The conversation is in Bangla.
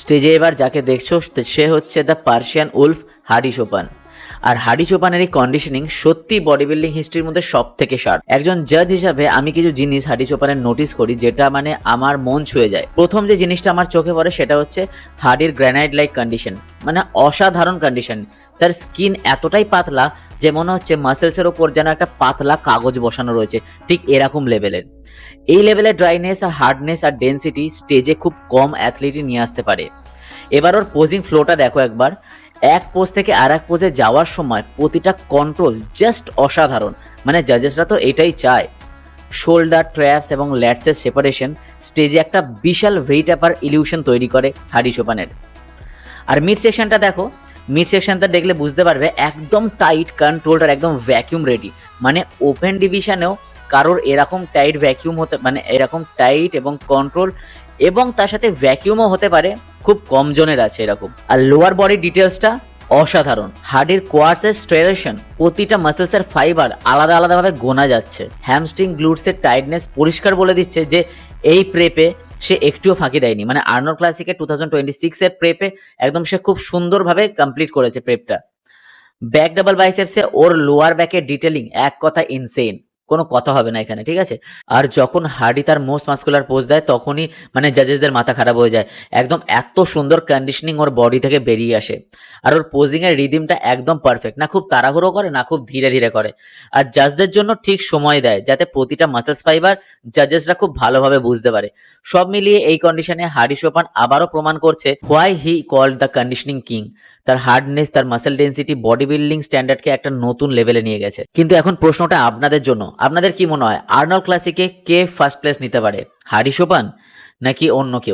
স্টেজে এবার যাকে দেখছো সে হচ্ছে the Persian wolf Hadi Choopan. আর হার্ডি চোপানের এই কন্ডিশনিং সত্যি বডি বিল্ডিং হিস্ট্রির মধ্যে সব থেকে শার্প। একজন জাজ হিসাবে আমি কিছু জিনিস হার্ডি চোপানের নোটিস করি যেটা মানে আমার মন ছুঁয়ে যায়। প্রথম যে জিনিসটা আমার চোখে পড়ে সেটা হচ্ছে হার্ডির গ্রানাইট লাইক কন্ডিশন, মানে অসাধারণ কন্ডিশন। তার স্কিন এতটাই পাতলা যে মনে হচ্ছে মাসেলসের ওপর যেন একটা পাতলা কাগজ বসানো রয়েছে, ঠিক এরকম লেভেলের। এই লেভেলের ড্রাইনেস আর হার্ডনেস আর ডেন্সিটি স্টেজে খুব কম অ্যাথলিটই নিয়ে আসতে পারে। এবার ওর পোজিং ফ্লোটা দেখো একবার, এক পোজ থেকে আর এক পোজে যাওয়ার সময় প্রতিটা কন্ট্রোল জাস্ট অসাধারণ। মানে জাজেসরা তো এটাই চায়। শোল্ডার ট্র্যাপস এবং ল্যাটসের সেপারেশন স্টেজে একটা বিশাল ভেইট অ্যাপার ইলিউশন তৈরি করে হার্ডি চোপানের। আর মিড সেকশনটা দেখো, মিড সেকশনটা দেখলে বুঝতে পারবে একদম টাইট কন্ট্রোলড আর একদম ভ্যাকিউম রেডি। মানে ওপেন ডিভিশনেও কারোর এরকম টাইট ভ্যাকিউম হতে, মানে এরকম টাইট এবং কন্ট্রোল এবং তার সাথে ভ্যাকিউমও হতে পারে, খুব কম জনের আছে এরকম। আর লোয়ার বডি ডিটেলসটা অসাধারণ। হার্ডির কোয়াডসের স্ট্রেরেশন, প্রতিটা মাসেলসের ফাইবার আলাদা আলাদাভাবে গোনা যাচ্ছে। হ্যামস্ট্রিং গ্লুটসের টাইটনেস পরিষ্কার বলে দিচ্ছে যে এই প্রেপে সে একটুও ফাঁকি দেয়নি। মানে আর্নল্ড ক্লাসিকের 2026 এর প্রেপে একদম সে খুব সুন্দরভাবে কমপ্লিট করেছে প্রেপটা। ব্যাক ডাবল বাইসেপসে ওর লোয়ার ব্যাকের ডিটেলিং এক কথা ইনসেন, কোনো কথা হবে না এখানে, ঠিক আছে। আর যখন হার্ডি তার মোস্ট মাস্কুলার পোজ দেয় তখনই মানে জাজেসদের মাথা খারাপ হয়ে যায়। একদম এত সুন্দর কন্ডিশনিং ওর বডি থেকে বেরিয়ে আসে। আর ওর পোজিং এর রিদিমটা একদম পারফেক্ট, না খুব তাড়াহুড়ো করে না খুব ধীরে ধীরে করে। আর জাজদের জন্য ঠিক সময় দেয় যাতে প্রতিটা মাসেলস ফাইবার জাজেসরা খুব ভালোভাবে বুঝতে পারে। সব মিলিয়ে এই কন্ডিশনে হার্ডি চোপান আবারও প্রমাণ করছে why he called the conditioning king. তার হার্ডনেস, তার মাসেল ডেন্সিটি বডি বিল্ডিং স্ট্যান্ডার্ডকে একটা নতুন লেভেলে নিয়ে গেছে। কিন্তু এখন প্রশ্নটা আপনাদের জন্য, আপনাদের কি মনে হয় আর্নল্ড ক্লাসিকে কে ফার্স্ট প্লেস নিতে পারে, হার্ডি চোপান নাকি অন্য কেউ?